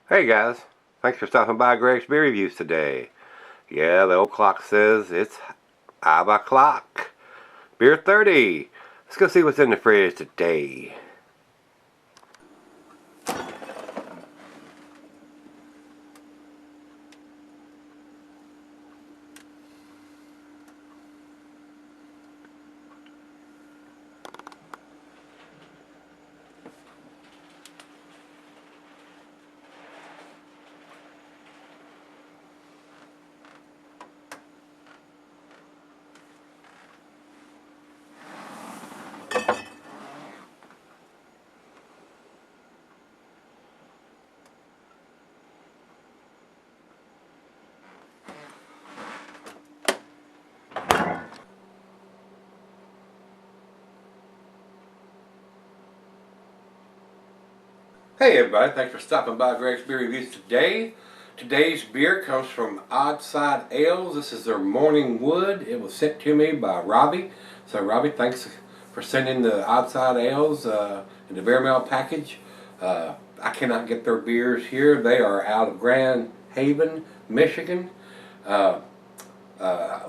Hey guys, thanks for stopping by Gregsbeerreviews today. Yeah, the old clock says it's 5 o'clock. Beer 30. Let's go see what's in the fridge today. Hey everybody, thanks for stopping by Gregsbeerreviews today. Today's beer comes from Odd Side Ales. This is their Morningwood. It was sent to me by Robbie. So Robbie, thanks for sending the Odd Side Ales in the beer mail package. I cannot get their beers here. They are out of Grand Haven, Michigan. Some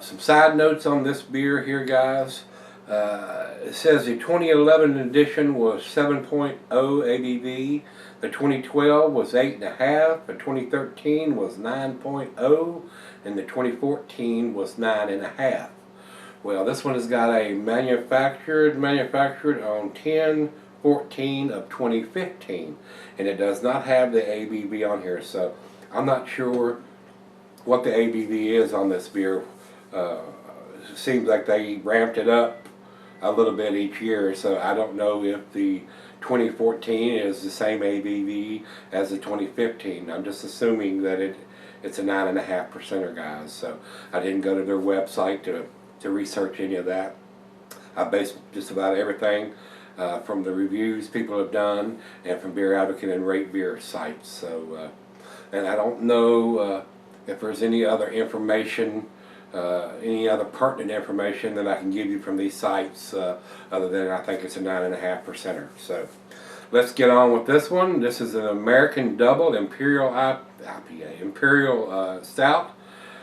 side notes on this beer here, guys. It says the 2011 edition was 7.0 ABV. The 2012 was 8.5. The 2013 was 9.0. And the 2014 was 9.5. Well, this one has got a manufactured on 10/14 of 2015. And it does not have the ABV on here. So I'm not sure what the ABV is on this beer. It seems like they ramped it up a little bit each year, so I don't know if the 2014 is the same ABV as the 2015. I'm just assuming that it's a 9.5%er, guys. So I didn't go to their website to research any of that. I based just about everything from the reviews people have done and from Beer Advocate and Rate Beer sites. So and I don't know if there's any other information, any other pertinent information that I can give you from these sites, other than I think it's a 9.5%er. So let's get on with this one. This is an American Double Imperial IPA, Imperial Stout.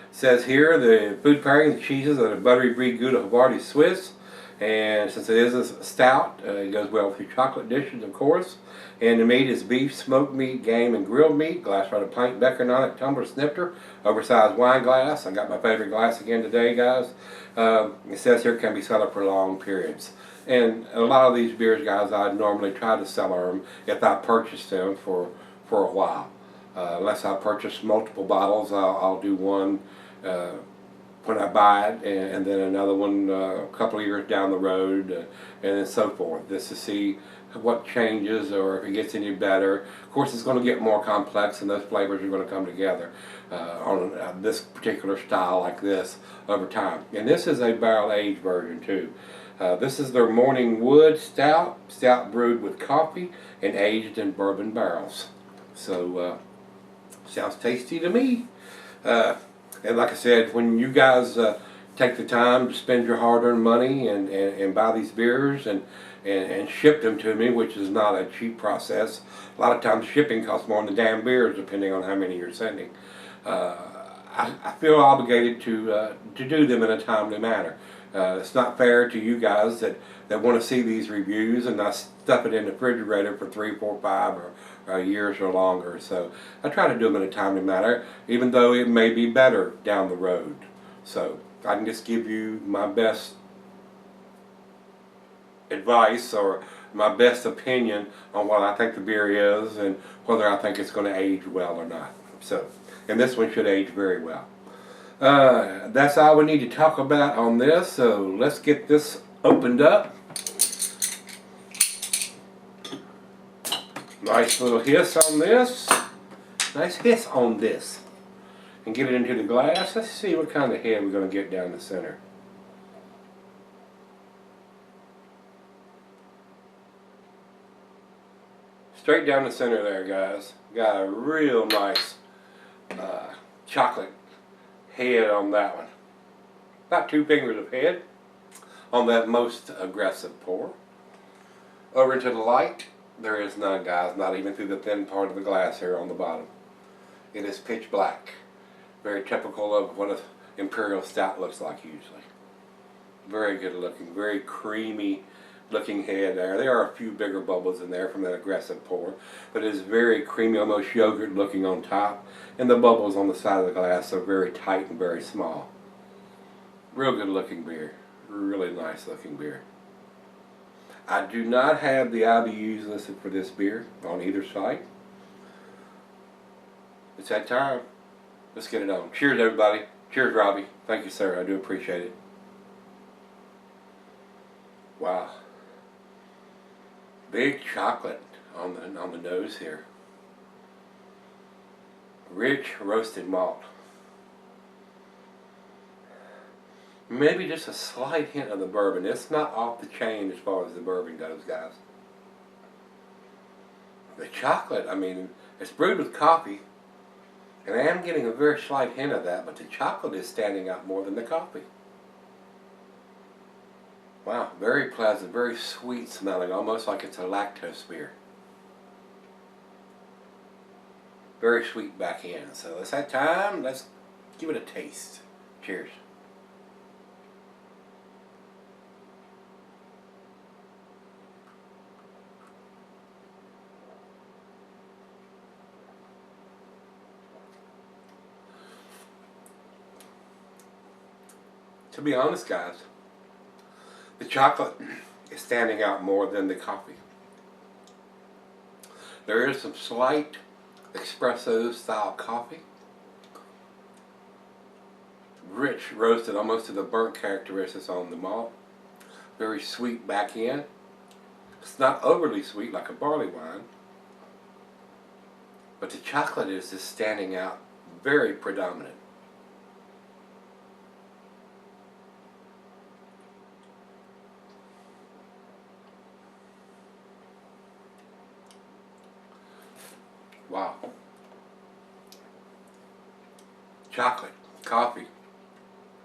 It says here the food pairing, the cheeses are the buttery brie Gouda Havarti Swiss. And since it is a stout, it goes well with your chocolate dishes, of course. And the meat is beef, smoked meat, game, and grilled meat. Glass right of pint Becker on it, tumbler snifter, oversized wine glass. I got my favorite glass again today, guys. It says here it can be set up for long periods. And a lot of these beers, guys, I normally try to sell them if I purchase them for a while. Unless I purchase multiple bottles, I'll do one when I buy it, and then another one a couple of years down the road, and then so forth, just to see what changes or if it gets any better. Of course, it's going to get more complex, and those flavors are going to come together on this particular style like this over time. And this is a barrel-aged version too. This is their Morningwood Stout brewed with coffee and aged in bourbon barrels. So, sounds tasty to me. And like I said, when you guys take the time to spend your hard-earned money and buy these beers and ship them to me, which is not a cheap process. A lot of times shipping costs more than the damn beers, depending on how many you're sending. I feel obligated to do them in a timely manner. It's not fair to you guys that want to see these reviews and not stuff it in the refrigerator for 3, 4, 5 or years or longer. So I try to do them in a timely manner, even though it may be better down the road. So I can just give you my best advice or my best opinion on what I think the beer is and whether I think it's going to age well or not. So, and this one should age very well. That's all we need to talk about on this, so let's get this opened up. Nice little hiss on this. Nice hiss on this. And get it into the glass. Let's see what kind of head we're going to get down the center. Straight down the center there, guys. Got a real nice chocolate head on that one. About 2 fingers of head on that most aggressive pour. Over into the light, there is none, guys, not even through the thin part of the glass here on the bottom. It is pitch black. Very typical of what an imperial stout looks like usually. Very good looking, very creamy looking head there. There are a few bigger bubbles in there from that aggressive pour, but it is very creamy, almost yogurt looking on top, and the bubbles on the side of the glass are very tight and very small. Real good looking beer. Really nice looking beer. I do not have the IBUs listed for this beer on either site. It's that time. Let's get it on. Cheers, everybody. Cheers, Robbie. Thank you, sir. I do appreciate it. Wow. Big chocolate on the nose here. Rich roasted malt. Maybe just a slight hint of the bourbon. It's not off the chain as far as the bourbon goes, guys. The chocolate, I mean, it's brewed with coffee, and I am getting a very slight hint of that, but the chocolate is standing out more than the coffee. Wow, very pleasant, very sweet smelling, almost like it's a lactose beer. Very sweet back end. So it's that time, let's give it a taste. Cheers. To be honest, guys, the chocolate is standing out more than the coffee. There is some slight espresso style coffee. Rich roasted almost to the burnt characteristics on the malt. Very sweet back end. It's not overly sweet like a barley wine. But the chocolate is just standing out very predominant. Wow. Chocolate, coffee,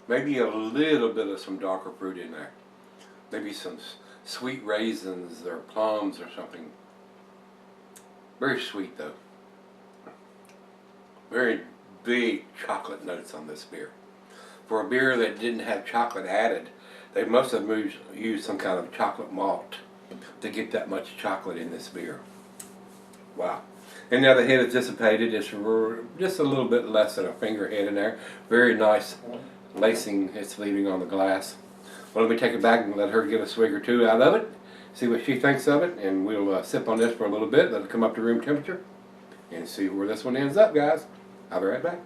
maybe a little bit of some darker fruit in there. Maybe some sweet raisins or plums or something. Very sweet though. Very big chocolate notes on this beer. For a beer that didn't have chocolate added, they must have used some kind of chocolate malt to get that much chocolate in this beer. Wow. And now the head is dissipated. It's just a little bit less than a finger head in there. Very nice lacing it's leaving on the glass. Well, let me take it back and let her get a swig or two out of it. See what she thinks of it. And we'll sip on this for a little bit. Let it come up to room temperature. And see where this one ends up, guys. I'll be right back.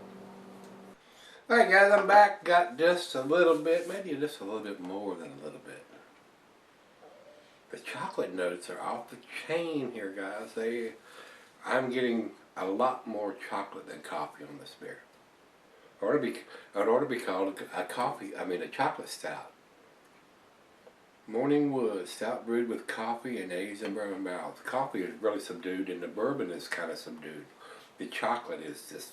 Alright, guys, I'm back. Got just a little bit, maybe just a little bit more than a little bit. The chocolate notes are off the chain here, guys. I'm getting a lot more chocolate than coffee on this beer. It ought to be called a chocolate stout. Morningwood Stout brewed with coffee and aged in bourbon barrels. The coffee is really subdued and the bourbon is kind of subdued. The chocolate is just...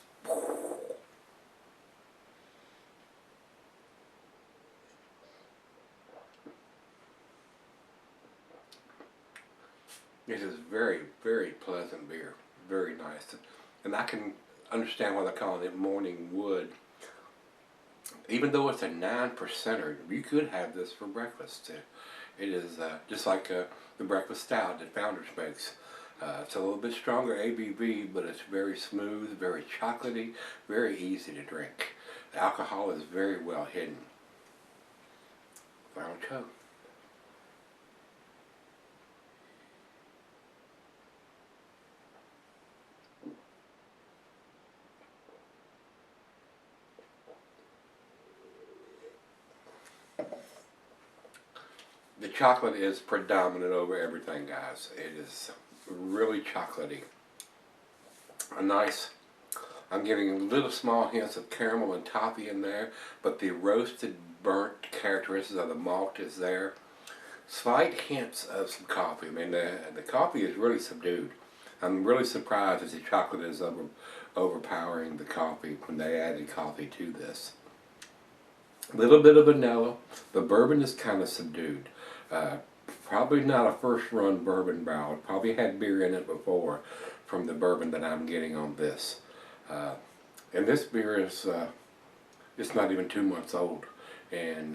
This is very, very pleasant beer. Very nice. And I can understand why they're calling it Morningwood. Even though it's a 9%er, you could have this for breakfast. It is just like the breakfast stout that Founders makes. It's a little bit stronger ABV, but it's very smooth, very chocolatey, very easy to drink. The alcohol is very well hidden. Final choke. The chocolate is predominant over everything, guys. It is really chocolatey. I'm getting little small hints of caramel and toffee in there, but the roasted, burnt characteristics of the malt is there. Slight hints of some coffee. I mean, the coffee is really subdued. I'm really surprised that the chocolate is overpowering the coffee when they added coffee to this. A little bit of vanilla. The bourbon is kind of subdued. Probably not a first run bourbon barrel. Probably had beer in it before from the bourbon that I'm getting on this. And this beer is it's not even 2 months old, and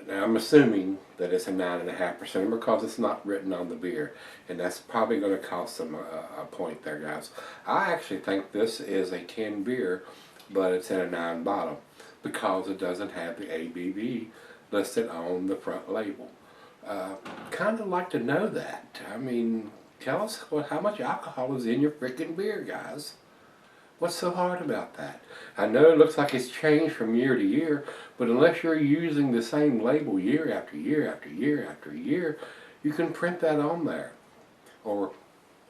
now I'm assuming that it's a 9.5% because it's not written on the beer, and that's probably going to cost them a point there, guys. I actually think this is a 10 beer, but it's in a 9 bottle because it doesn't have the ABV listed on the front label. Kind of like to know that. I mean, tell us how much alcohol is in your freaking beer, guys. What's so hard about that? I know it looks like it's changed from year to year, but unless you're using the same label year after year after year after year, you can print that on there. Or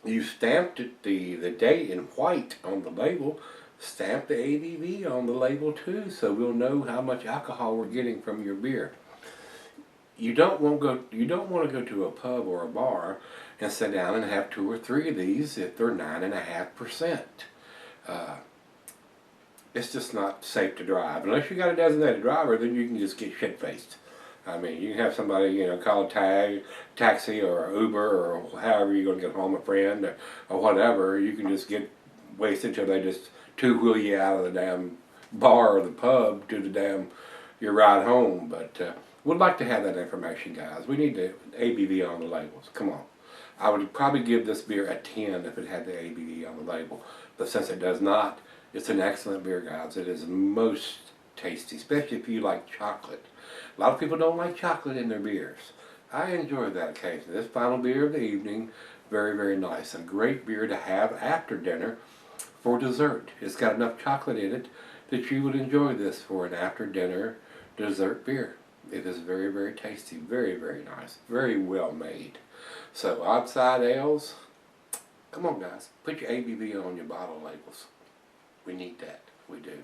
you stamped it, the date in white on the label, stamp the ABV on the label too, so we'll know how much alcohol we're getting from your beer. You don't want to go to a pub or a bar and sit down and have 2 or 3 of these if they're 9.5%. It's just not safe to drive. Unless you got a designated driver, then you can just get shit-faced. I mean, you can have somebody, call a taxi or Uber or however you're going to get home, a friend or whatever. You can just get wasted until they just two-wheel you out of the damn bar or the pub to the damn your ride home. But we'd like to have that information, guys. We need the ABV on the labels. Come on. I would probably give this beer a 10 if it had the ABV on the label. But since it does not, it's an excellent beer, guys. It is most tasty, especially if you like chocolate. A lot of people don't like chocolate in their beers. I enjoy that occasionally. This final beer of the evening, very, very nice. A great beer to have after dinner for dessert. It's got enough chocolate in it that you would enjoy this for an after dinner dessert beer. It is very, very tasty. Very, very nice. Very well made. So, outside ales, come on, guys. Put your ABV on your bottle labels. We need that. We do.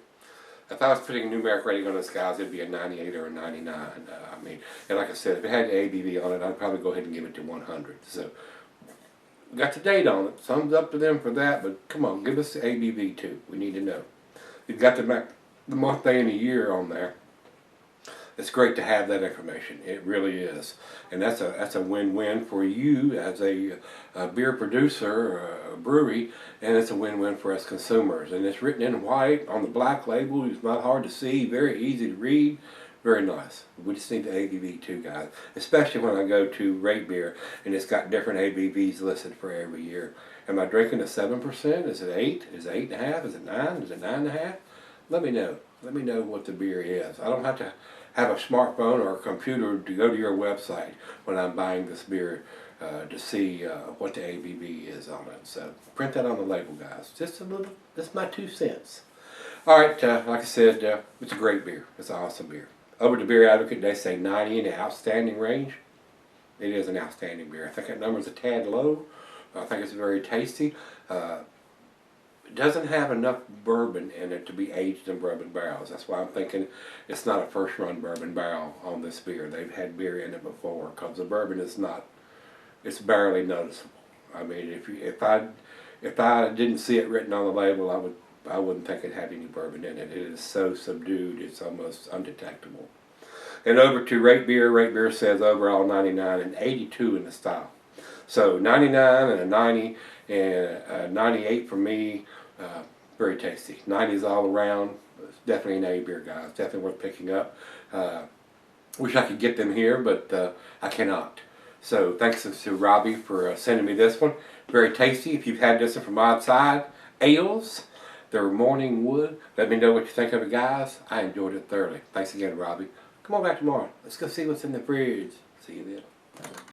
If I was putting a numeric rating on this, guys, it'd be a 98 or a 99. I mean, and like I said, if it had the ABV on it, I'd probably go ahead and give it to 100. So, got the date on it. Thumbs up to them for that, but come on, give us the ABV too. We need to know. You've got the month, day, and the year on there. It's great to have that information. It really is, and that's a win-win for you as a beer producer, a brewery, and it's a win-win for us consumers. And it's written in white on the black label. It's not hard to see, very easy to read, very nice. We just need the ABV too, guys. Especially when I go to Rate Beer and it's got different ABVs listed for every year. Am I drinking a 7%? Is it 8? Is it 8.5? Is it 9? Is it 9.5? Let me know. Let me know what the beer is. I don't have to have a smartphone or a computer to go to your website when I'm buying this beer to see what the ABV is on it. So print that on the label, guys. Just a little, that's my 2 cents. Alright, like I said, it's a great beer. It's an awesome beer. Over to Beer Advocate, they say 90 in the outstanding range. It is an outstanding beer. I think that number's a tad low. I think it's very tasty. It doesn't have enough bourbon in it to be aged in bourbon barrels. That's why I'm thinking it's not a first run bourbon barrel on this beer. They've had beer in it before, because the bourbon is not, it's barely noticeable. I mean, if I didn't see it written on the label, I wouldn't think it had any bourbon in it. It is so subdued, it's almost undetectable. And over to Rate Beer. Rate Beer says overall 99 and 82 in the style. So 99 and a 90 and a 98 for me. Very tasty. 90s all around. It's definitely an A beer, guys. Definitely worth picking up. Wish I could get them here, but I cannot. So thanks to Robbie for sending me this one. Very tasty. If you've had this one from outside ales, they're Morningwood. Let me know what you think of it, guys. I enjoyed it thoroughly. Thanks again, Robbie. Come on back tomorrow. Let's go see what's in the fridge. See you then.